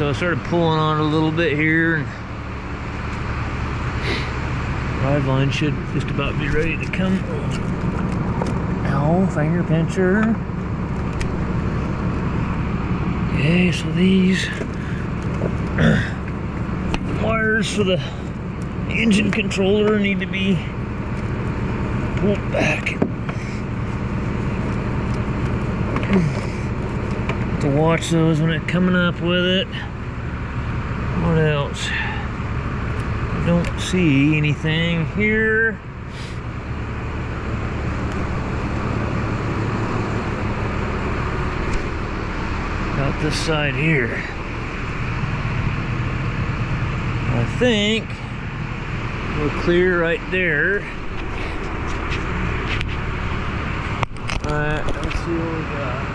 So I started pulling on it a little bit here, and drive line should just about be ready to come. Ow, finger pincher. Okay, so these wires for the engine controller need to be pulled back. To watch those when it's coming up with it. What else? I don't see anything here. Got this side here. I think we're clear right there. Alright, let's see what we got.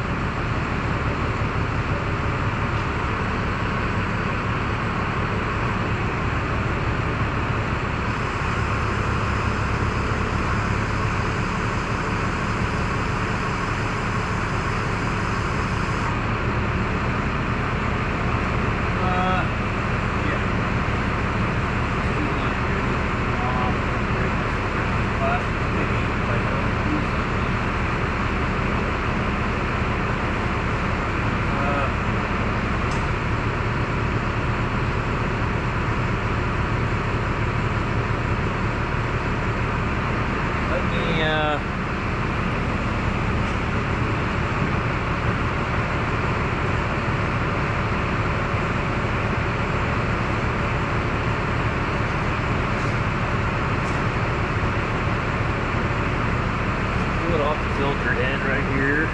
Off the filtered end right here.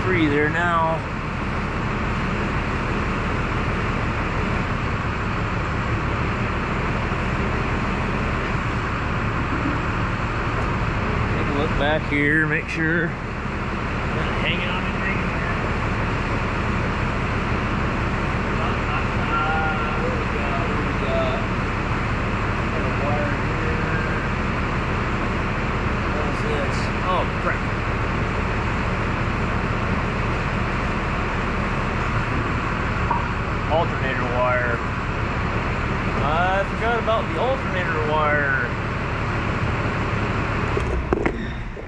Free there now. Take a look back here, make sure not hanging on anything. What we got? Got a wire here. What is this? Oh, crap. Alternator wire. I forgot about the alternator wire.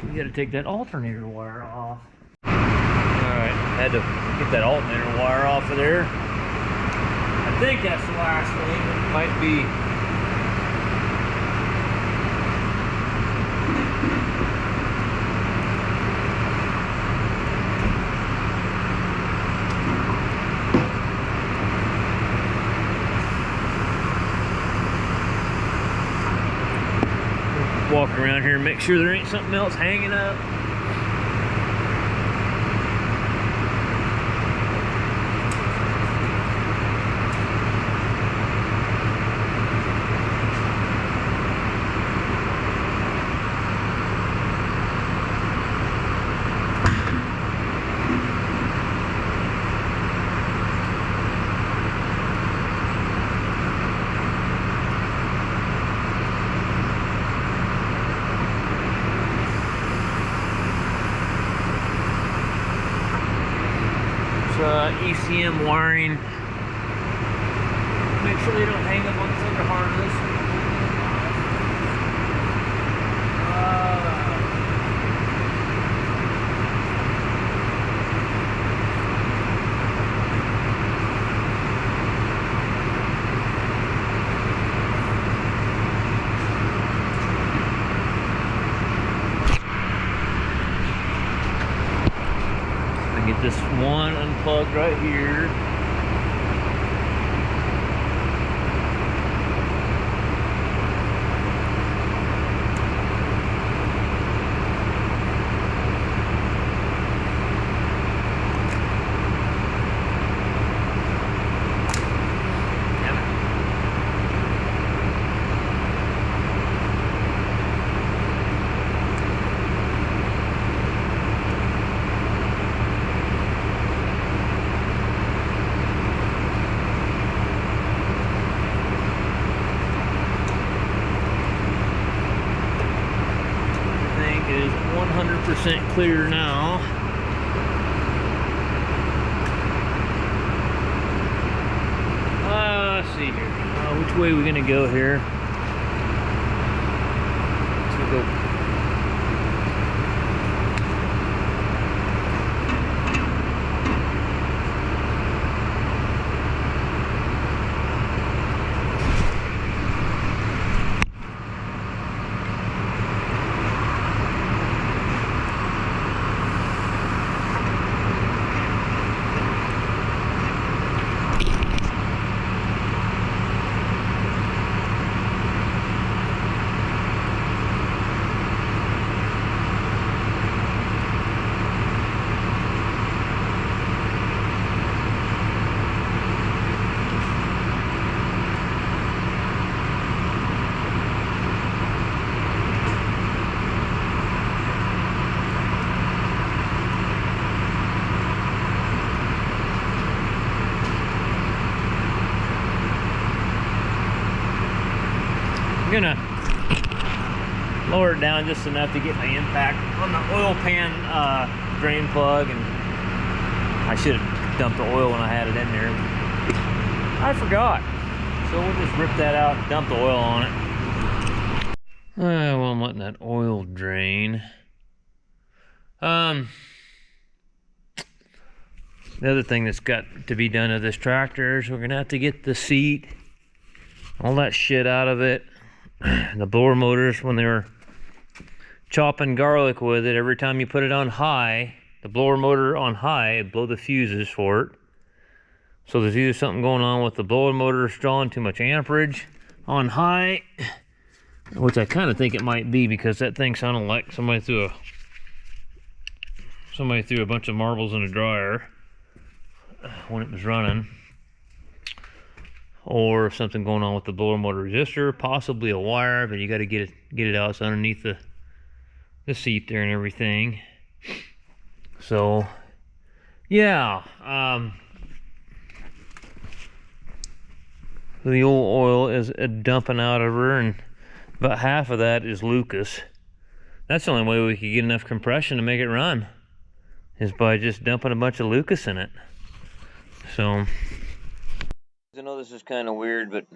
We gotta take that alternator wire off. Alright, had to get that alternator wire off of there. I think that's the last thing. It might be. Walk around here and make sure there ain't something else hanging up. ECM wiring. Make sure they don't hang up on this other harness. Get this one unplugged right here. 100% clear now. Let's see here. Which way are we gonna go here? Let's go. I'm gonna lower it down just enough to get my impact on the oil pan drain plug, and I should have dumped the oil when I had it in there. I forgot. So we'll just rip that out and dump the oil on it. Well, I'm letting that oil drain. The other thing that's got to be done to this tractor is we're gonna have to get the seat, all that shit out of it. The blower motors, when they were chopping garlic with it, every time you put it on high, the blower motor on high, it'd blow the fuses for it. So there's either something going on with the blower motor drawing too much amperage on high, which I kind of think it might be, because that thing sounded like somebody threw a bunch of marbles in a dryer when it was running. Or something going on with the blower motor resistor, possibly a wire, but you got to get it out. It's underneath the seat there and everything. So yeah, the old oil is dumping out of her, and about half of that is Lucas. That's the only way we could get enough compression to make it run, is by just dumping a bunch of Lucas in it. So I know this is kind of weird, but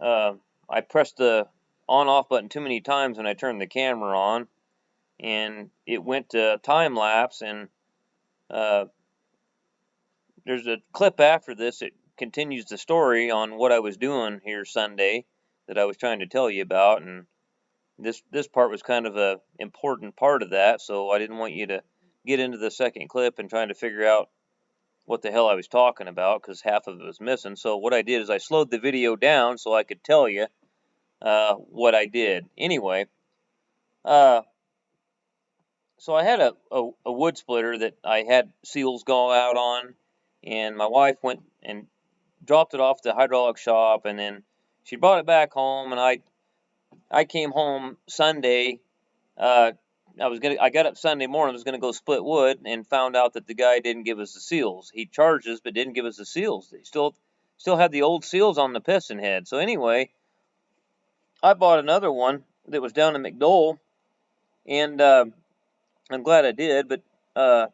I pressed the on-off button too many times when I turned the camera on, and it went to time lapse, and there's a clip after this. It continues the story on what I was doing here Sunday that I was trying to tell you about, and this part was kind of a important part of that, so I didn't want you to get into the second clip and trying to figure out what the hell I was talking about, because half of it was missing. So what I did is I slowed the video down so I could tell you what I did. Anyway, so I had a wood splitter that I had seals go out on, and my wife went and dropped it off at the hydraulic shop, and then she brought it back home, and I came home Sunday. I got up Sunday morning, was gonna go split wood, and found out that the guy didn't give us the seals. He charged us, but didn't give us the seals. They still had the old seals on the piston head. So anyway, I bought another one that was down in McDowell, and I'm glad I did. But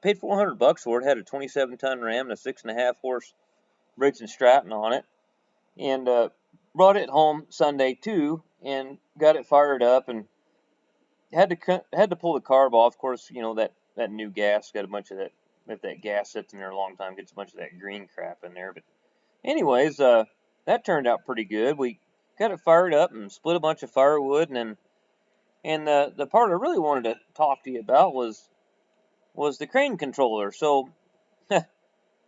paid $400 for it. Had a 27-ton ram and a 6.5 horse Briggs and Stratton on it, and brought it home Sunday too, and got it fired up, and had to pull the carb off. Of course, you know that new gas got a bunch of that. If that gas sits in there a long time, gets a bunch of that green crap in there. But anyways, that turned out pretty good. We got it fired up and split a bunch of firewood, and the part I really wanted to talk to you about was the crane controller. So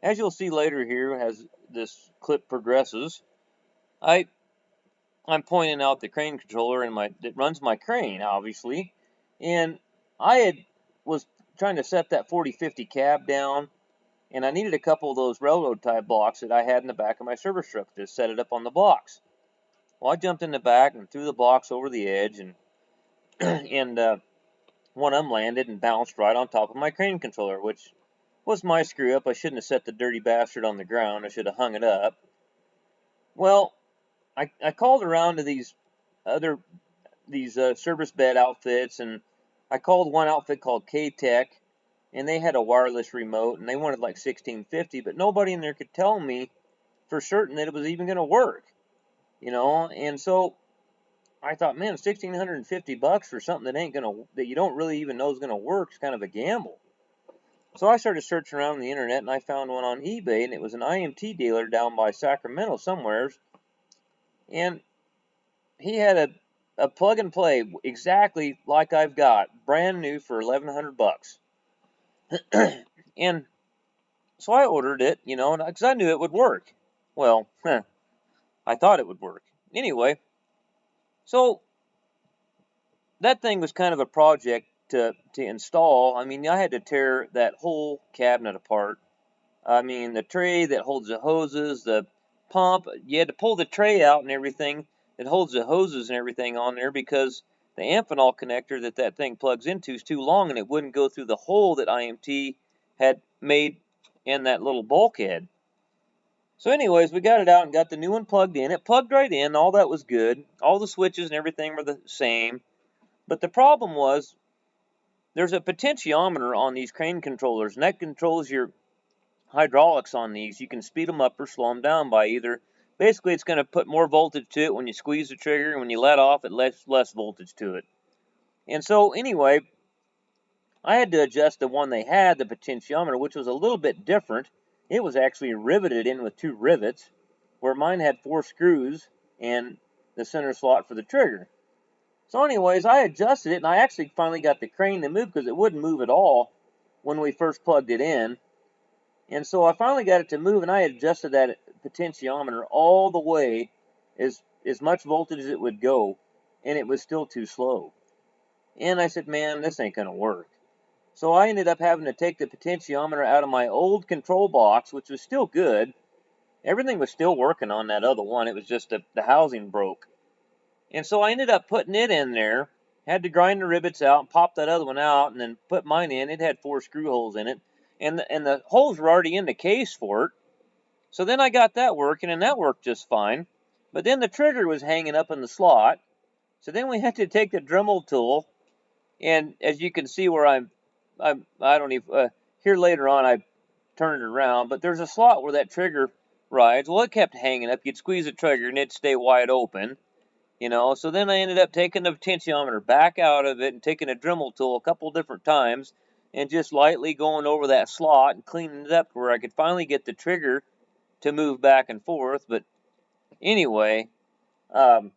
as you'll see later here, as this clip progresses, I'm pointing out the crane controller that runs my crane, obviously, and I was trying to set that 4050 cab down, and I needed a couple of those railroad tie blocks that I had in the back of my service truck to set it up on the blocks. Well, I jumped in the back and threw the blocks over the edge, and and one of them landed and bounced right on top of my crane controller, which was my screw up. I shouldn't have set the dirty bastard on the ground. I should have hung it up. Well, I called around to these service bed outfits, and I called one outfit called K-Tech, and they had a wireless remote, and they wanted like 1650, but nobody in there could tell me for certain that it was even going to work, you know. And so I thought, man, $1,650 for something that you don't really even know is gonna work is kind of a gamble. So I started searching around on the internet, and I found one on eBay, and it was an IMT dealer down by Sacramento somewheres, and he had a plug and play exactly like I've got, brand new for $1,100. And so I ordered it, you know, because I knew it would work. Well, I thought it would work. Anyway, so that thing was kind of a project to install. I mean, I had to tear that whole cabinet apart. I mean, the tray that holds the hoses, the pump, you had to pull the tray out and everything that holds the hoses and everything on there because the Amphenol connector that thing plugs into is too long and it wouldn't go through the hole that IMT had made in that little bulkhead. So anyways, we got it out and got the new one plugged in. It plugged right in. All that was good. All the switches and everything were the same. But the problem was there's a potentiometer on these crane controllers, and that controls your hydraulics on these. You can speed them up or slow them down by either. Basically, it's going to put more voltage to it when you squeeze the trigger, and when you let off, it less voltage to it. And so, anyway, I had to adjust the one they had, the potentiometer, which was a little bit different. It was actually riveted in with 2 rivets, where mine had 4 screws and the center slot for the trigger. So anyways, I adjusted it, and I actually finally got the crane to move because it wouldn't move at all when we first plugged it in. And so I finally got it to move, and I adjusted that potentiometer all the way as much voltage as it would go, and it was still too slow. And I said, man, this ain't going to work. So I ended up having to take the potentiometer out of my old control box, which was still good. Everything was still working on that other one. It was just the housing broke. And so I ended up putting it in there, had to grind the rivets out and pop that other one out and then put mine in. It had 4 screw holes in it, and the holes were already in the case for it. So then I got that working, and that worked just fine. But then the trigger was hanging up in the slot. So then we had to take the Dremel tool, and as you can see where I don't even, here later on I turned it around, but there's a slot where that trigger rides. Well, it kept hanging up. You'd squeeze the trigger and it'd stay wide open. You know, so then I ended up taking the potentiometer back out of it and taking a Dremel tool a couple different times and just lightly going over that slot and cleaning it up where I could finally get the trigger to move back and forth. But anyway, I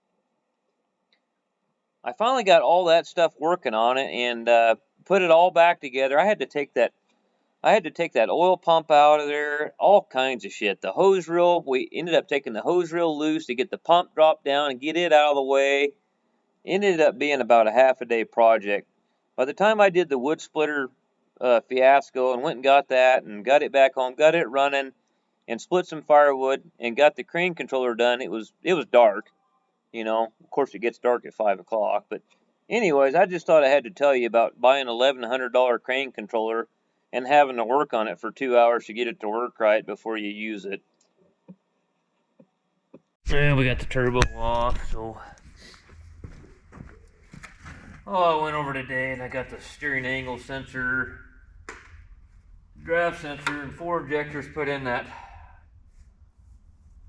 finally got all that stuff working on it and put it all back together. I had to take that oil pump out of there, all kinds of shit. The hose reel, we ended up taking the hose reel loose to get the pump dropped down and get it out of the way. It ended up being about a half a day project. By the time I did the wood splitter fiasco and went and got that and got it back home, got it running, and split some firewood and got the crane controller done, it was dark. You know, of course it gets dark at 5 o'clock. But anyways, I just thought I had to tell you about buying an $1,100 crane controller and having to work on it for 2 hours to get it to work right before you use it. And we got the turbo off, so I went over today and I got the steering angle sensor, draft sensor, and 4 injectors put in that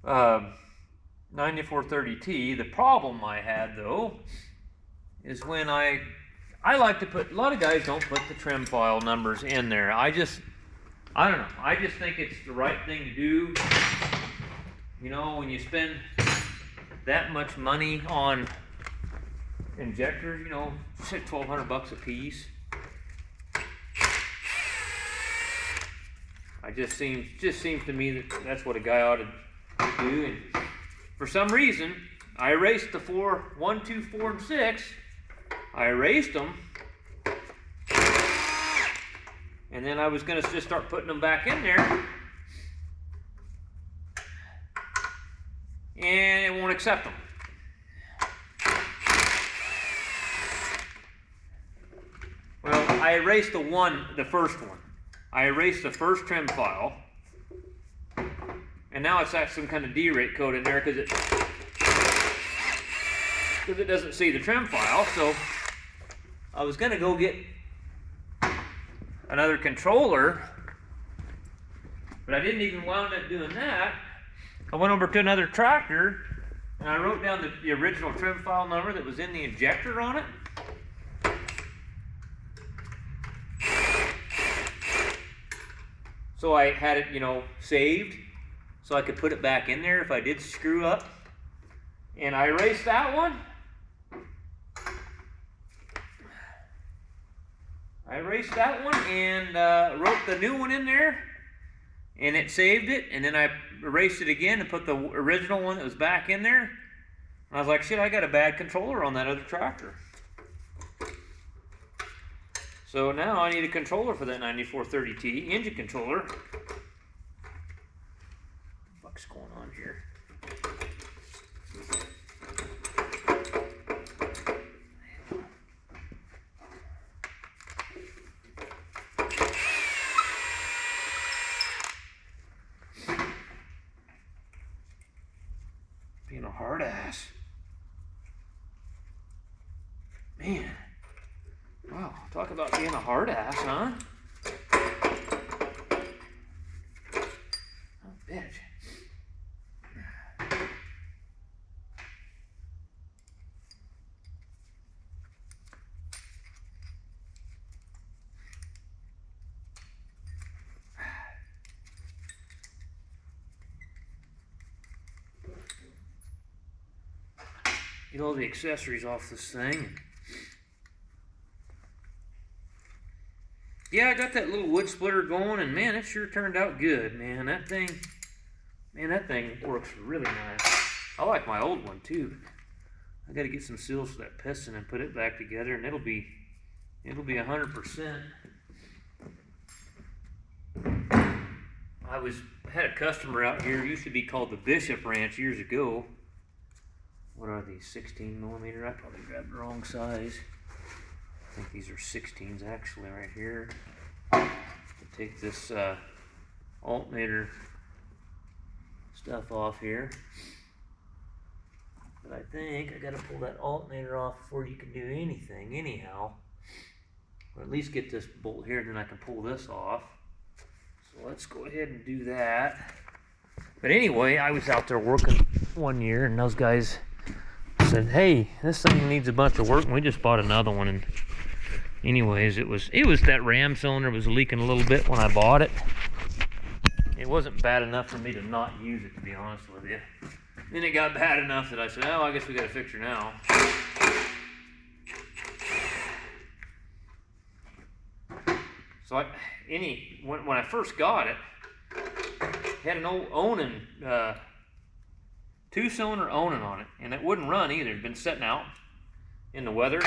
9430T. The problem I had though is when I like to put, a lot of guys don't put the trim file numbers in there. I don't know. I just think it's the right thing to do. You know, when you spend that much money on injectors, you know, $1,200 a piece. It just seems to me that that's what a guy ought to do. And for some reason, I erased the 1, 2, 4, and 6. I erased them, and then I was going to just start putting them back in there, and it won't accept them. Well, I erased the first one. I erased the first trim file, and now it's got some kind of D-rate code in there because it doesn't see the trim file. So I was gonna go get another controller, but I didn't even wound up doing that. I went over to another tractor and I wrote down the original trim file number that was in the injector on it. So I had it, you know, saved so I could put it back in there if I did screw up. And I erased that one. I erased that one and wrote the new one in there, and it saved it, and then I erased it again and put the original one that was back in there. And I was like, shit, I got a bad controller on that other tractor. So now I need a controller for that 9430T, engine controller. What the fuck's going on here? Being a hard ass. Man. Wow, talk about being a hard ass, huh? Oh, bitch. Get all the accessories off this thing. Yeah, I got that little wood splitter going, and man, it sure turned out good, man. That thing works really nice. I like my old one too. I got to get some seals for that piston and put it back together, and it'll be 100%. I had a customer out here. It used to be called the Bishop Ranch years ago. What are these, 16 millimeter? I probably grabbed the wrong size. I think these are 16s actually right here. I'll take this alternator stuff off here. But I think I gotta pull that alternator off before you can do anything anyhow. Or at least get this bolt here, then I can pull this off. So let's go ahead and do that. But anyway, I was out there working one year and those guys said, hey, this thing needs a bunch of work, and we just bought another one. And anyways, it was that ram cylinder was leaking a little bit when I bought it. It wasn't bad enough for me to not use it, to be honest with you. Then it got bad enough that I said, oh, I guess we got to fix her now. So when I first got it, had an old Onan, 2-cylinder Onan on it, and it wouldn't run either. It'd been sitting out in the weather.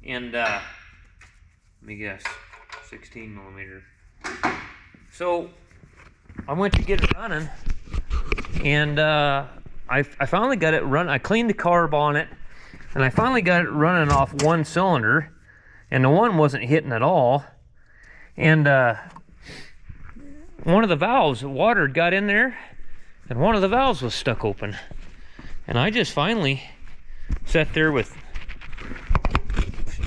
And let me guess, 16 millimeter. So I went to get it running, and I finally got it run. I cleaned the carb on it, and I finally got it running off one cylinder, and the one wasn't hitting at all. And one of the valves, water had got in there, and one of the valves was stuck open. And I just finally sat there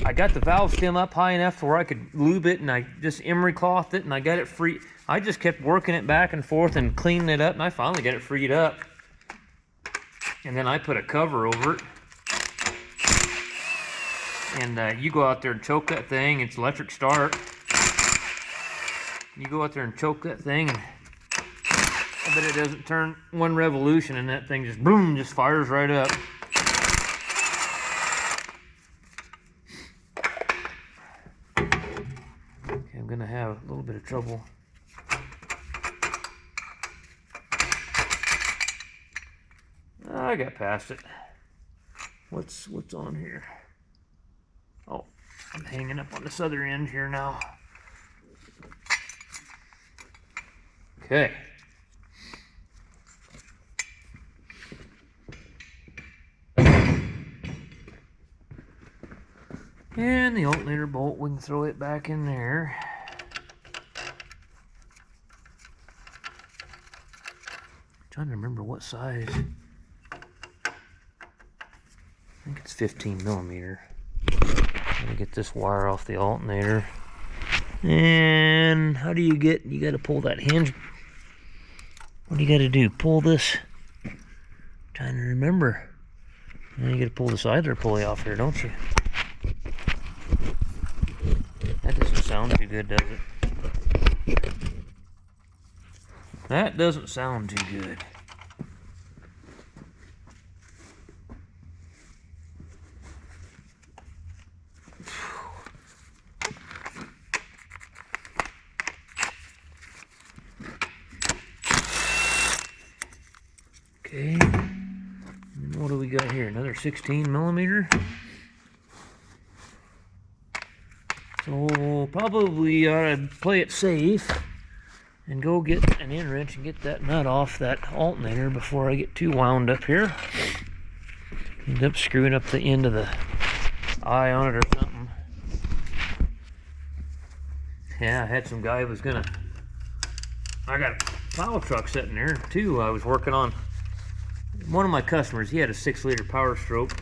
I got the valve stem up high enough to where I could lube it, and I just emery clothed it, and I got it free. I just kept working it back and forth and cleaning it up, and I finally got it freed up. And then I put a cover over it. And you go out there and choke that thing. It's electric start. You go out there and choke that thing, and I bet it doesn't turn one revolution, and that thing just boom, just fires right up. Okay, I'm gonna have a little bit of trouble. I got past it. What's on here? Oh, I'm hanging up on this other end here now. Okay. And the alternator bolt, we can throw it back in there. Trying to remember what size. I think it's 15 millimeter. Let me get this wire off the alternator. And how do you gotta pull that hinge. What do you gotta do? Pull this. I'm trying to remember. And you gotta pull this idler pulley off here, don't you? That doesn't sound too good, does it? That doesn't sound too good. Okay. And what do we got here? Another 16 millimeter. So probably ought to play it safe and go get an end wrench and get that nut off that alternator before I get too wound up here. End up screwing up the end of the eye on it or something. Yeah, I had some guy who was gonna. I got a plow truck sitting there too. I was working on. One of my customers, he had a 6-liter Power Stroke.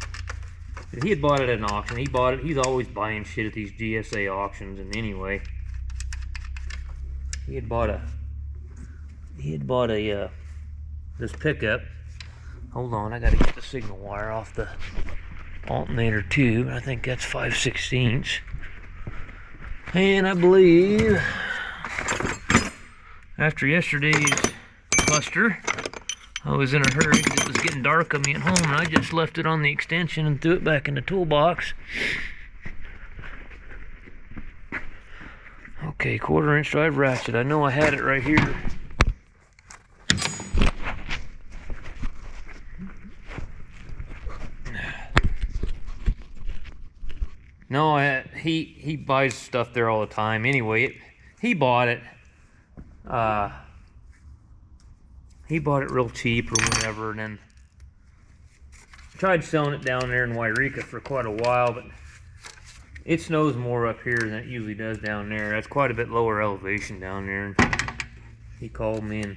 He had bought it at an auction. He bought it. He's always buying shit at these GSA auctions. And anyway, he had bought a this pickup. Hold on, I gotta get the signal wire off the alternator tube. I think that's 5/16. And I believe after yesterday's cluster, I was in a hurry because it was getting dark on me at home, and I just left it on the extension and threw it back in the toolbox. Okay, 1/4-inch drive ratchet. I know I had it right here. No, he buys stuff there all the time. Anyway, he bought it. He bought it real cheap or whatever, and then tried selling it down there in Wairika for quite a while, but it snows more up here than it usually does down there. That's quite a bit lower elevation down there. And he called me and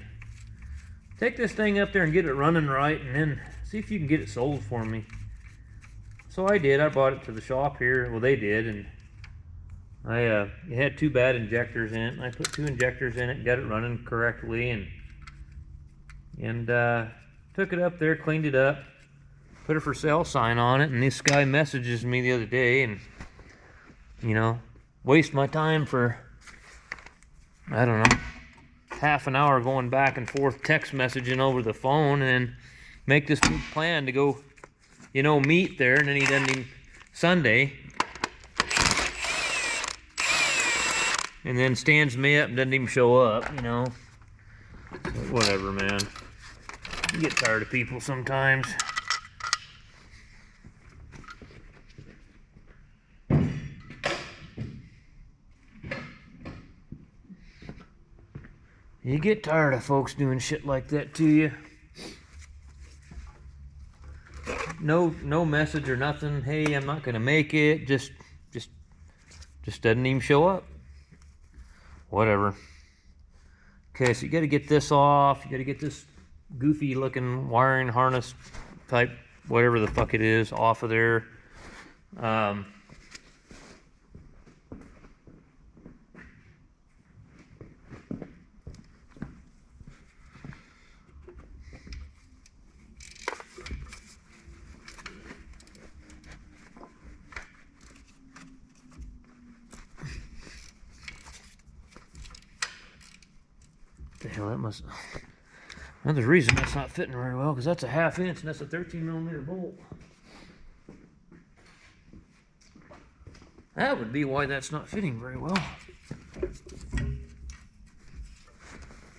take this thing up there and get it running right, and then see if you can get it sold for me. So I did. I brought it to the shop here. Well, they did, and it had 2 bad injectors in it, and I put 2 injectors in it, got it running correctly, and took it up there, cleaned it up, put a for sale sign on it, and this guy messages me the other day and, you know, waste my time for, I don't know, half an hour going back and forth text messaging over the phone, and then make this big plan to go, you know, meet there, and then he doesn't even, Sunday, and then stands me up and doesn't even show up, you know. Whatever, man. You get tired of people sometimes. You get tired of folks doing shit like that to you. No message or nothing. Hey, I'm not gonna make it. Just doesn't even show up. Whatever. Okay, so you got to get this off. You got to get this goofy looking wiring harness type, whatever the fuck it is, off of there. The hell, that must. Another reason that's not fitting very well, because that's a 1/2 inch and that's a 13 millimeter bolt. That would be why that's not fitting very well.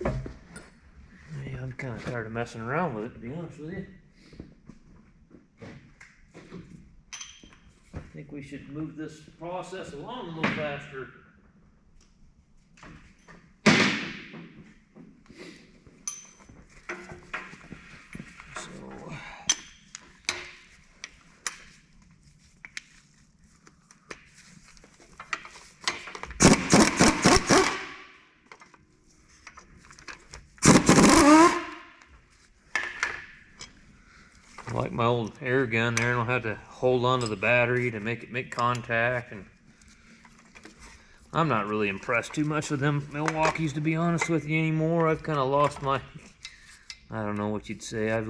Yeah, I'm kind of tired of messing around with it, to be honest with you. I think we should move this process along a little faster. Like my old air gun there, I don't have to hold onto the battery to make it make contact, and I'm not really impressed too much with them Milwaukees, to be honest with you, anymore. I've kind of lost my, I don't know what you'd say, they've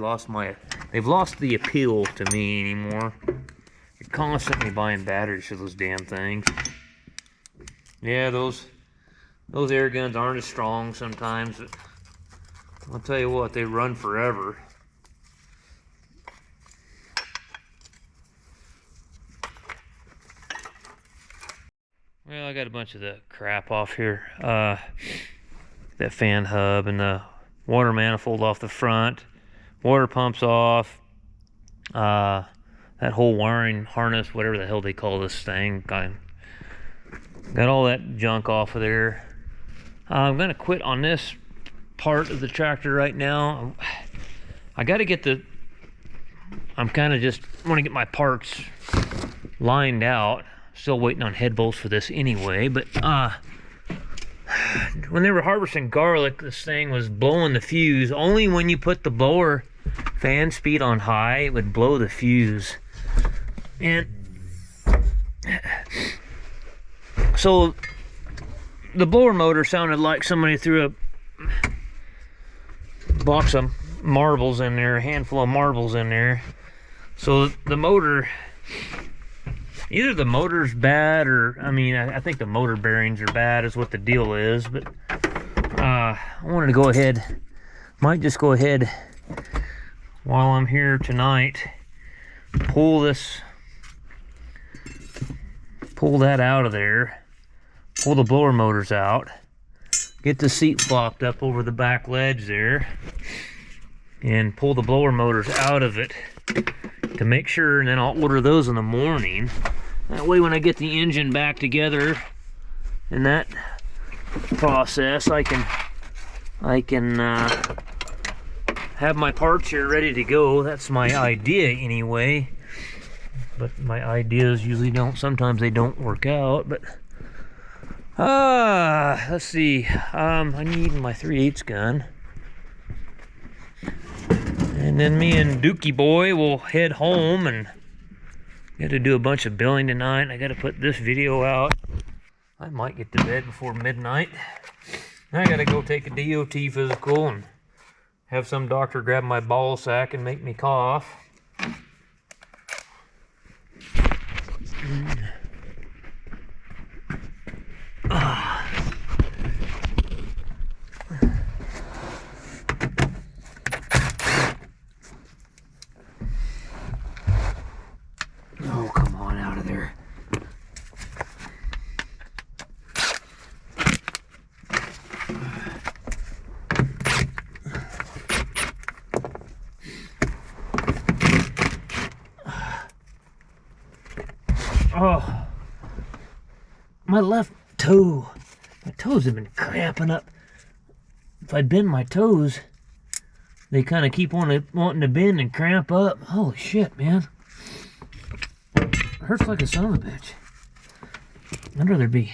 lost the appeal to me anymore. You're constantly buying batteries for those damn things. Yeah, those air guns aren't as strong sometimes, but I'll tell you what, they run forever. Well, I got a bunch of the crap off here. That fan hub and the water manifold off the front. Water pumps off. That whole wiring harness, whatever the hell they call this thing. Got all that junk off of there. I'm gonna quit on this part of the tractor right now. I gotta get I'm kind of just want to get my parts lined out. Still waiting on head bolts for this anyway, but when they were harvesting garlic, this thing was blowing the fuse. Only when you put the blower fan speed on high, it would blow the fuse. And so the blower motor sounded like somebody threw a box of marbles in there, a handful of marbles in there. So the motor, either the motor's bad, or I think the motor bearings are bad is what the deal is. But I wanted to go ahead, might just go ahead while I'm here tonight, pull that out of there, pull the blower motors out, get the seat flopped up over the back ledge there, and pull the blower motors out of it to make sure, and then I'll order those in the morning. That way when I get the engine back together in that process, I can have my parts here ready to go. That's my idea anyway. But my ideas usually sometimes they don't work out. But let's see. I need my 3/8 gun. And then me and Dookie Boy will head home, and got to do a bunch of billing tonight. I got to put this video out. I might get to bed before midnight. I got to go take a DOT physical and have some doctor grab my ball sack and make me cough. Oh, come on out of there. Oh, my left toe. My toes have been cramping up. If I bend my toes, they kind of keep wanting to bend and cramp up. Holy shit, man. It hurts like a son of a bitch. I'd rather be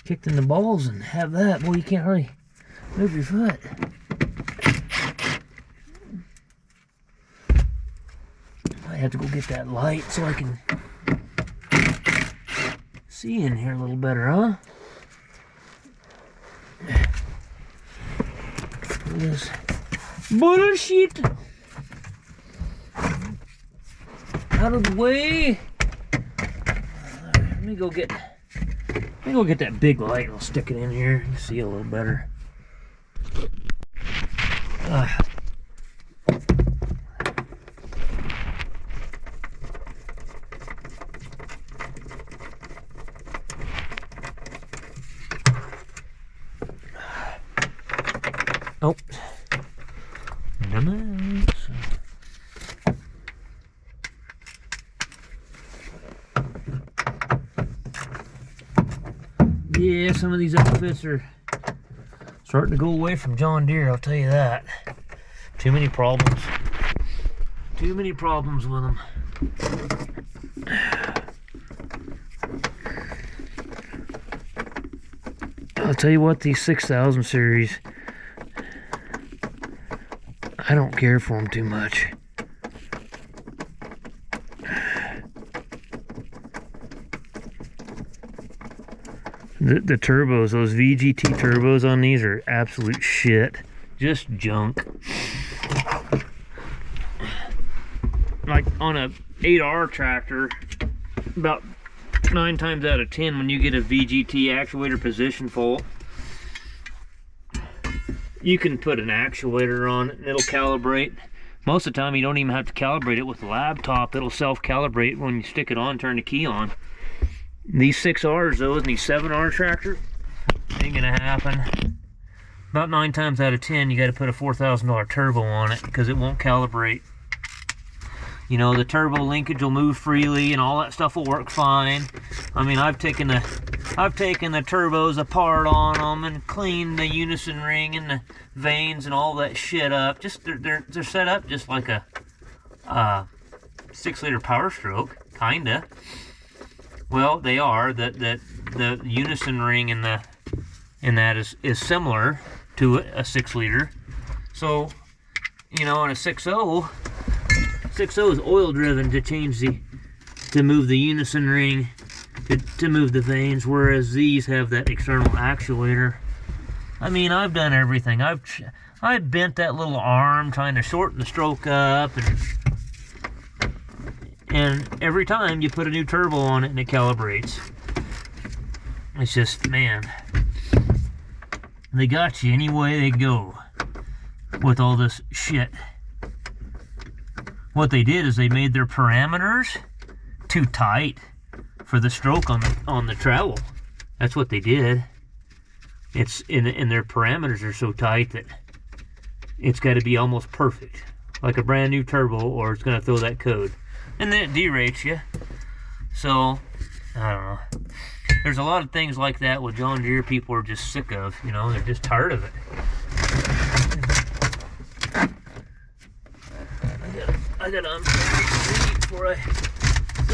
kicked in the balls and have that. Boy, you can't really move your foot. I have to go get that light so I can see in here a little better, huh? This bullshit out of the way. Let me go get that big light and I'll stick it in here. You can see a little better. Oh. Nice. Yeah, some of these outfits are starting to go away from John Deere, I'll tell you that. Too many problems. Too many problems with them. I'll tell you what, these 6000 series, I don't care for them too much. The turbos, those VGT turbos on these are absolute shit. Just junk. Like on a 8R tractor, about 9 times out of 10 when you get a VGT actuator position fault, you can put an actuator on it and it'll calibrate. Most of the time you don't even have to calibrate it with the laptop. It'll self-calibrate when you stick it on, turn the key on. These 6Rs though, and these 7R tractor, ain't gonna happen. About 9 times out of 10 you gotta put a $4,000 turbo on it because it won't calibrate. You know, the turbo linkage will move freely and all that stuff will work fine. I mean, I've taken the turbos apart on them and cleaned the unison ring and the vanes and all that shit up. Just they're set up just like a 6-liter Power Stroke, kinda. Well, they are. The unison ring in that is similar to a 6-liter. So, you know, on a 6.0 is oil driven to move the unison ring, to move the vanes, whereas these have that external actuator. I mean, I've done everything. I've bent that little arm trying to shorten the stroke up, and every time you put a new turbo on it and it calibrates. It's just, man, they got you any way they go with all this shit. What they did is they made their parameters too tight for the stroke on the travel. That's what they did. It's in their parameters are so tight that it's got to be almost perfect, like a brand new turbo, or it's going to throw that code, and then it derates you. So I don't know. There's a lot of things like that with John Deere people are just sick of. You know, they're just tired of it. I gotta unplug the seat before I get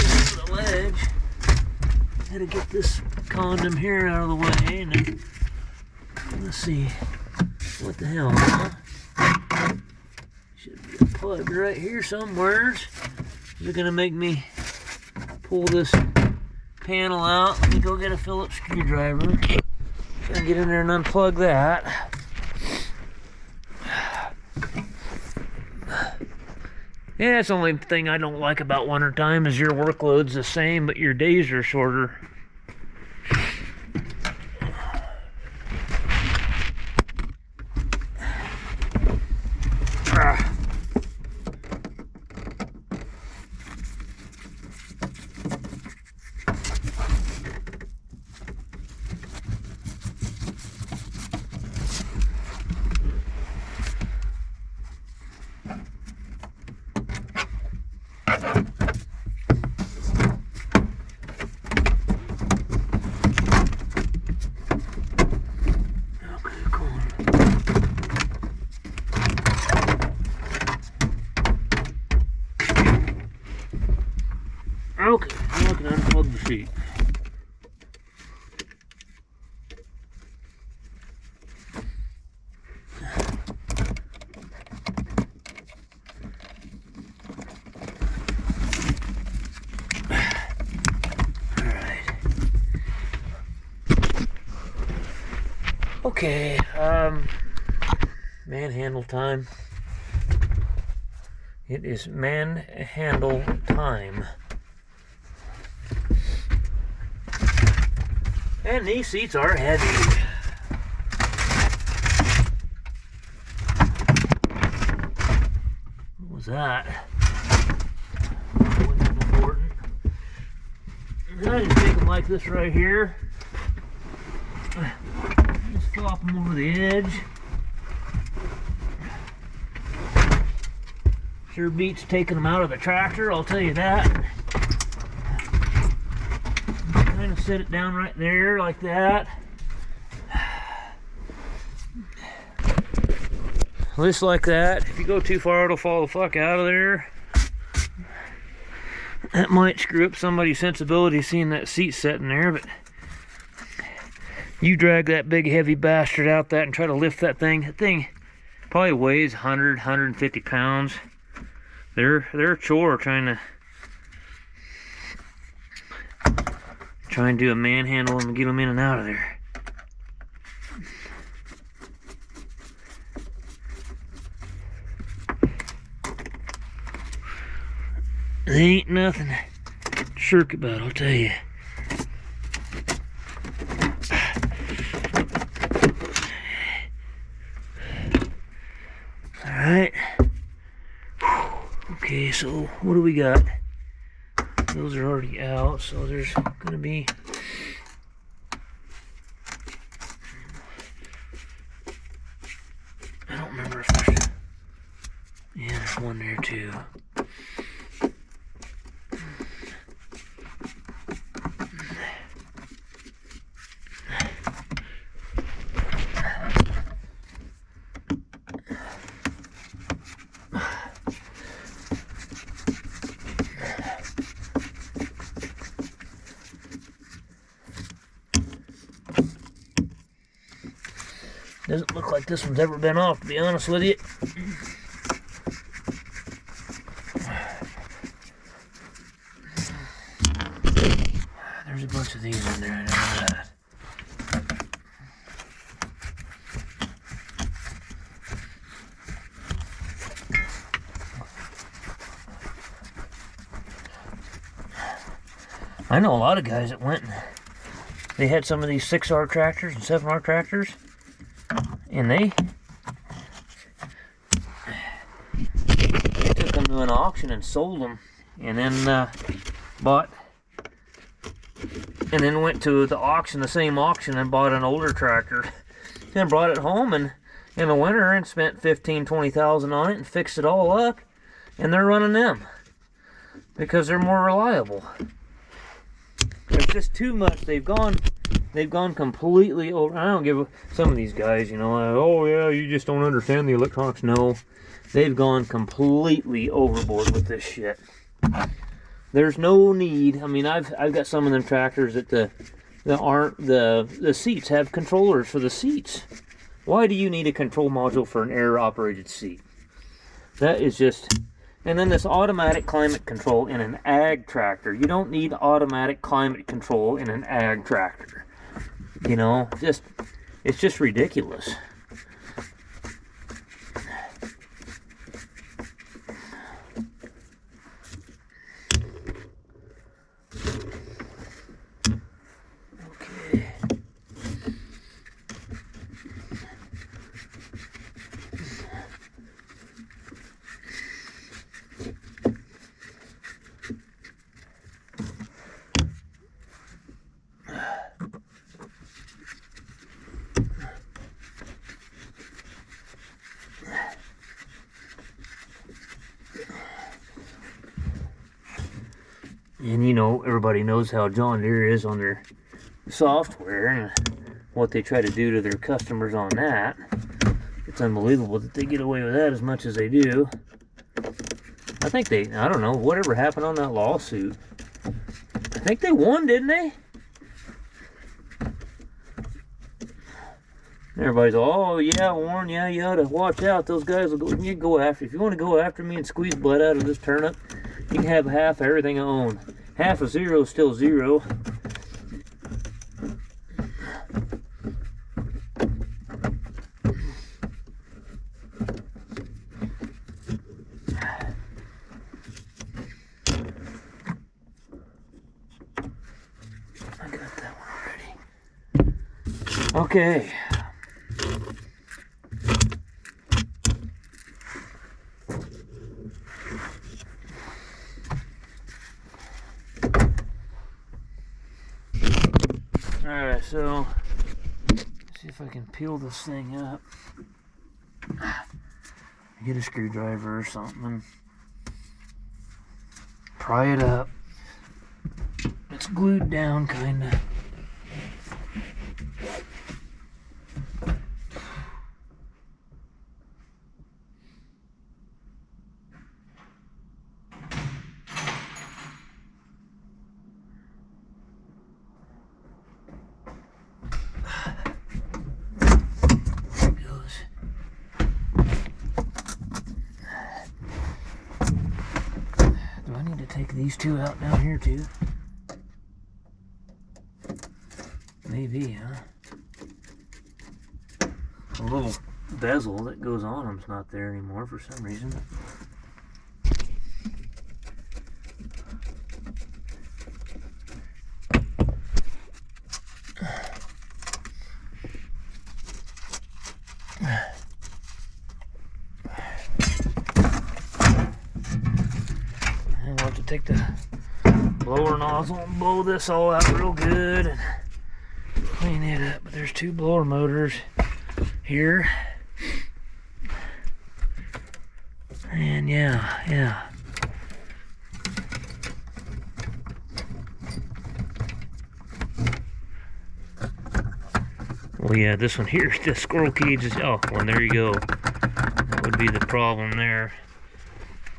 over the ledge. Gotta get this condom here out of the way, and then, let's see, what the hell, huh? Should be plugged right here somewhere. Is it gonna make me pull this panel out? Let me go get a Phillips screwdriver. Try and get in there and unplug that. Yeah, that's the only thing I don't like about wintertime is your workload's the same, but your days are shorter. Okay, now I can unplug the seat. Alright. Okay, manhandle time. It is manhandle time. And these seats are heavy. What was that? Wasn't important. I just take them like this right here. Just flop them over the edge. Sure beats taking them out of the tractor, I'll tell you that. Kind of set it down right there like that. Just like that. If you go too far, it'll fall the fuck out of there. That might screw up somebody's sensibility seeing that seat sitting there, but you drag that big heavy bastard out that and try to lift that thing. That thing probably weighs 100, 150 pounds. They're a chore trying Try and do a manhandle and get them in and out of there. There ain't nothing to shirk about, I'll tell you. Alright. Okay, so what do we got? Those are already out, so there's gonna be... I don't remember if there's... Yeah, there's one there too. Doesn't look like this one's ever been off, to be honest with you. There's a bunch of these in there, I know that. I know a lot of guys that went and they had some of these 6R tractors and 7R tractors, and they took them to an auction and sold them, and then went to the auction, the same auction, and bought an older tractor and brought it home and in the winter and spent $15,000-$20,000 on it and fixed it all up, and they're running them because they're more reliable. There's just too much. They've gone completely over. I don't give some of these guys, you know, oh yeah, you just don't understand the electronics. No, they've gone completely overboard with this shit. There's no need. I mean, I've got some of them tractors that the seats have controllers for the seats. Why do you need a control module for an air operated seat? That is just. And then this automatic climate control in an ag tractor. You don't need automatic climate control in an ag tractor. You know, it's just ridiculous. Okay. And you know, everybody knows how John Deere is on their software and what they try to do to their customers on that. It's unbelievable that they get away with that as much as they do. I think I don't know, whatever happened on that lawsuit. I think they won, didn't they? Everybody's, oh yeah, Warren, yeah, you ought to watch out. Those guys will go after you. If you want to go after me and squeeze blood out of this turnip, you can have half of everything I own. Half of zero is still zero. I got that one already. Okay. Alright, so let's see if I can peel this thing up. Get a screwdriver or something and pry it up. It's glued down, kinda. Take these two out down here too. maybe, huh? The little bezel that goes on them's not there anymore for some reason. And we'll have to take the blower nozzle and blow this all out real good and clean it up. But there's two blower motors here. And yeah. Well, yeah, this one here, the squirrel cage is, oh, well, there you go. That would be the problem there.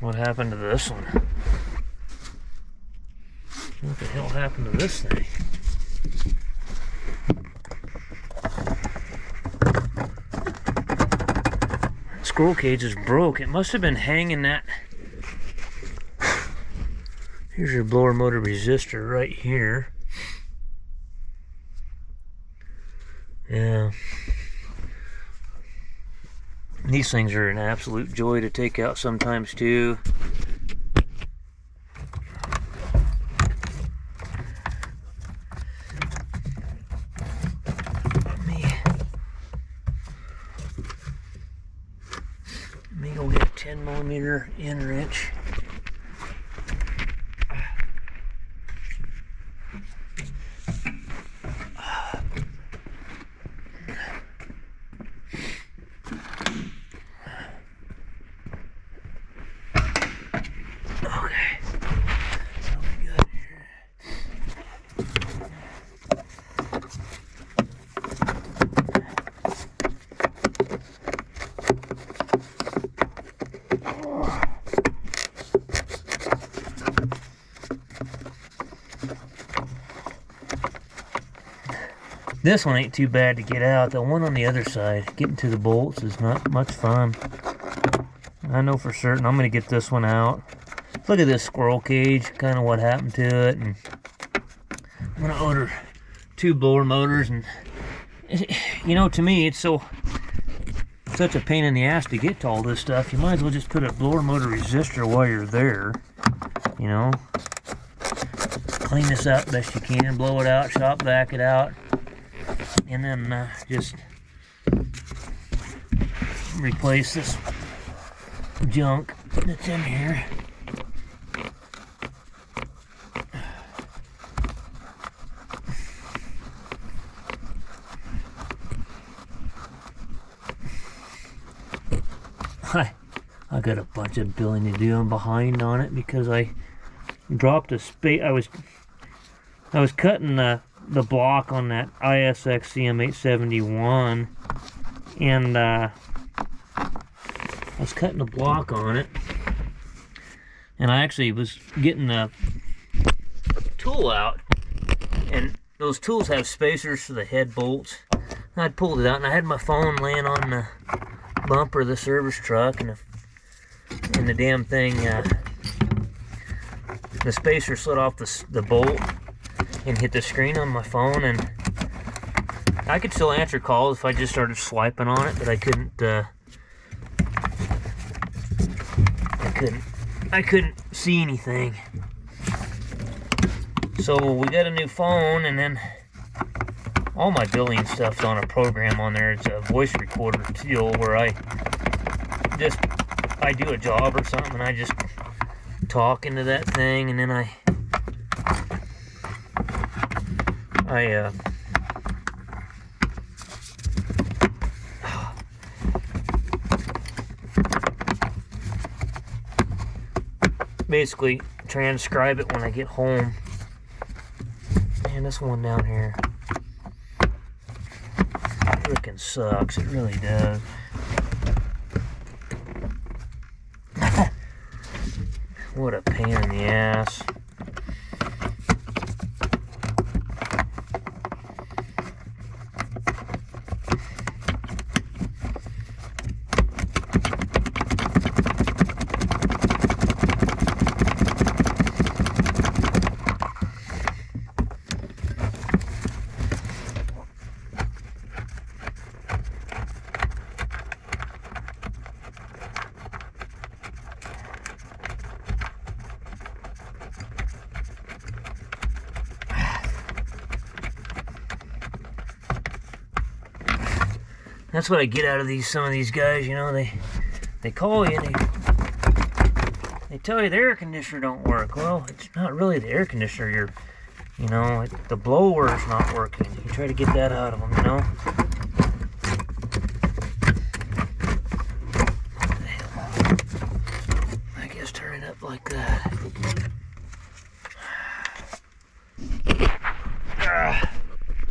What happened to this one? What the hell happened to this thing? Squirrel cage is broke. It must have been hanging that. Here's your blower motor resistor right here. Yeah. These things are an absolute joy to take out sometimes too. Let me go get a 10mm end wrench. This one ain't too bad to get out. The one on the other side, getting to the bolts is not much fun. I know for certain I'm going to get this one out. Look at this squirrel cage, kind of what happened to it. And I'm going to order two blower motors. And, you know, to me, it's such a pain in the ass to get to all this stuff. You might as well just put a blower motor resistor while you're there. You know, clean this up best you can, blow it out, shop vac it out. And then just replace this junk that's in here. I got a bunch of billing to do. I'm behind on it because I dropped a space. I was cutting the block on that ISX CM871, and I was cutting the block on it, and I actually was getting the tool out, and those tools have spacers for the head bolts. And I'd pulled it out, and I had my phone laying on the bumper of the service truck, and the damn thing, the spacer slid off the bolt and hit the screen on my phone. And I could still answer calls if I just started swiping on it, but I couldn't see anything. So we got a new phone, and then all my billing stuff's on a program on there. It's a voice recorder deal where I do a job or something, and I just talk into that thing, and then I basically transcribe it when I get home. Man, this one down here freaking sucks. It really does. What a pain in the ass. That's what I get out of some of these guys, you know, they call you and they tell you the air conditioner don't work. Well, it's not really the air conditioner. You know, the blower's not working. You try to get that out of them, you know. I guess turn it up like that.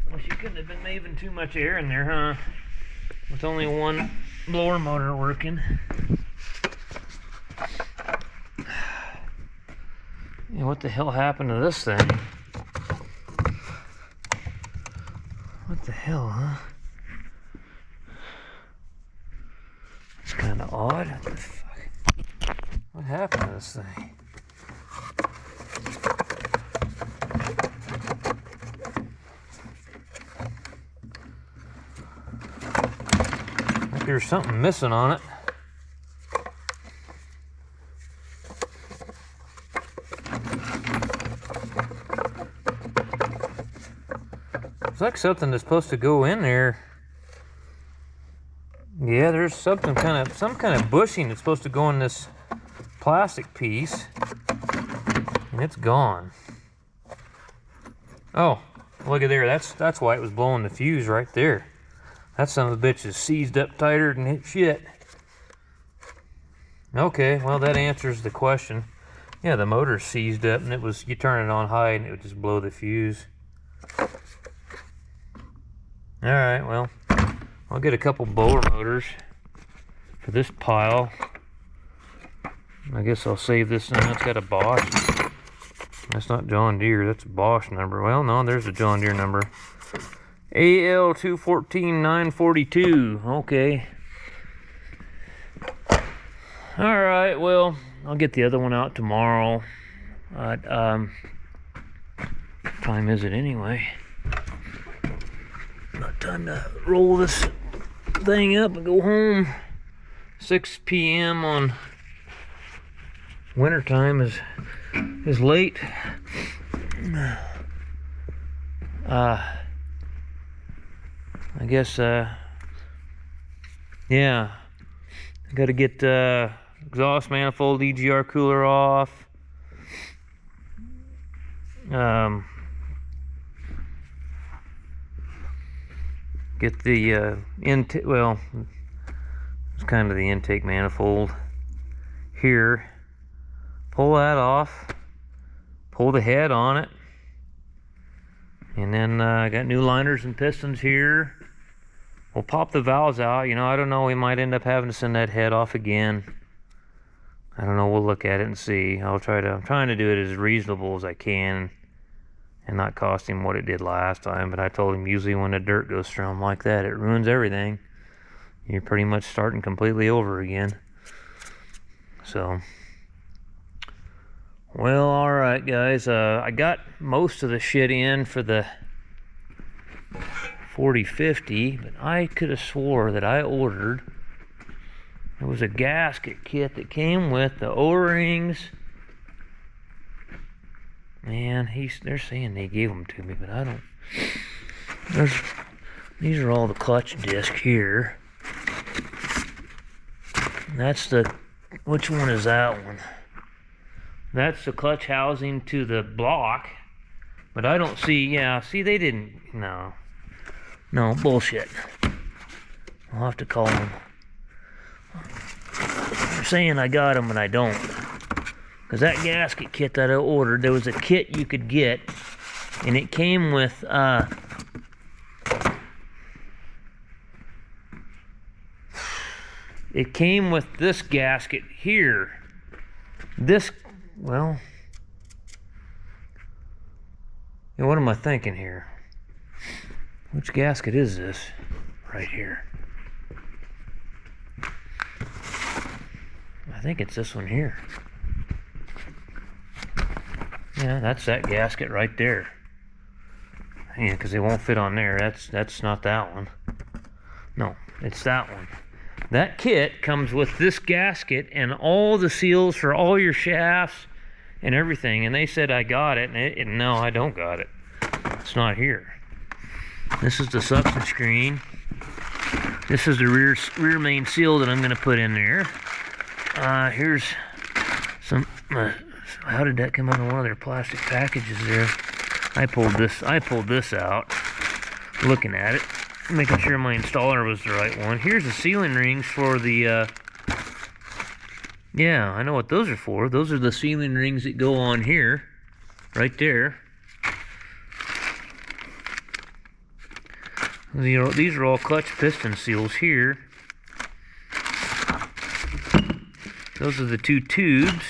Well, you couldn't have been leaving too much air in there, huh? With only one blower motor working. Yeah, what the hell happened to this thing? What the hell, huh? It's kind of odd. What the fuck? What happened to this thing? Like there's something missing on it. It's like something that's supposed to go in there. Yeah, there's some kind of bushing that's supposed to go in this plastic piece, and it's gone. Oh, look at there. That's why it was blowing the fuse right there. That son of a bitch is seized up tighter than shit. Okay, well that answers the question. Yeah, the motor's seized up, and you turn it on high, and it would just blow the fuse. Alright, well, I'll get a couple blower motors for this pile. I guess I'll save this one. It's got a Bosch. That's not John Deere, that's a Bosch number. Well, no, there's a John Deere number. AL214942. Okay. Alright, well, I'll get the other one out tomorrow. What time is it anyway? About time to roll this thing up and go home. 6 p.m. on wintertime is late. I guess yeah, I gotta get exhaust manifold EGR cooler off. Get the intake, well, it's kind of the intake manifold here. Pull that off, pull the head on it, and then I got new liners and pistons here. We'll pop the valves out. You know, I don't know, we might end up having to send that head off again. I don't know, we'll look at it and see. I'm trying to do it as reasonable as I can and not cost him what it did last time. But I told him usually when the dirt goes through them like that, it ruins everything. You're pretty much starting completely over again. So, well, alright guys, I got most of the shit in for the 4050, but I could have swore that I ordered, there was a gasket kit that came with the O-rings. Man, they're saying they gave them to me, but I don't. These are all the clutch disc here. That's which one is that one? That's the clutch housing to the block, but I don't see, yeah, see they didn't, no, bullshit. I'll have to call them. They're saying I got them, but I don't. Because that gasket kit that I ordered, there was a kit you could get, and it came with, this gasket here. This, well, yeah, what am I thinking here? Which gasket is this? Right here. I think it's this one here. Yeah, that's that gasket right there. Yeah, because it won't fit on there. That's not that one. No, it's that one. That kit comes with this gasket and all the seals for all your shafts and everything. And they said I got it, and no, I don't got it. It's not here. This is the suction screen. This is the rear main seal that I'm going to put in there. Here's some. How did that come out of one of their plastic packages there? I pulled this out. Looking at it, making sure my installer was the right one. Here's the sealing rings for the. Yeah, I know what those are for. Those are the sealing rings that go on here, right there. These are all clutch piston seals here. Those are the two tubes.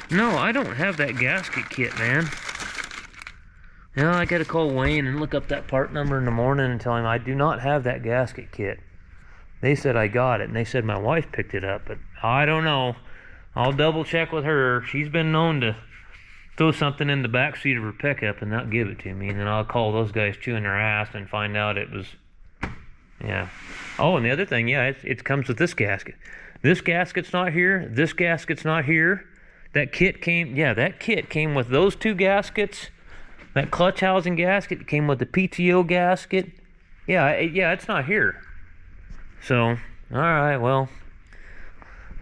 No, I don't have that gasket kit, man. Now I gotta call Wayne and look up that part number in the morning and tell him I do not have that gasket kit. They said I got it, and they said my wife picked it up, but I don't know. I'll double check with her. She's been known to throw something in the back seat of her pickup and not give it to me, and then I'll call those guys chewing their ass and find out it was, yeah. Oh, and the other thing, yeah, it comes with this gasket. This gasket's not here. This gasket's not here. That kit came with those two gaskets. That clutch housing gasket came with the PTO gasket. Yeah, it's not here. So, alright, well,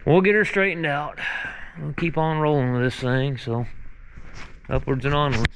we'll get her straightened out. We'll keep on rolling with this thing, so upwards and onwards.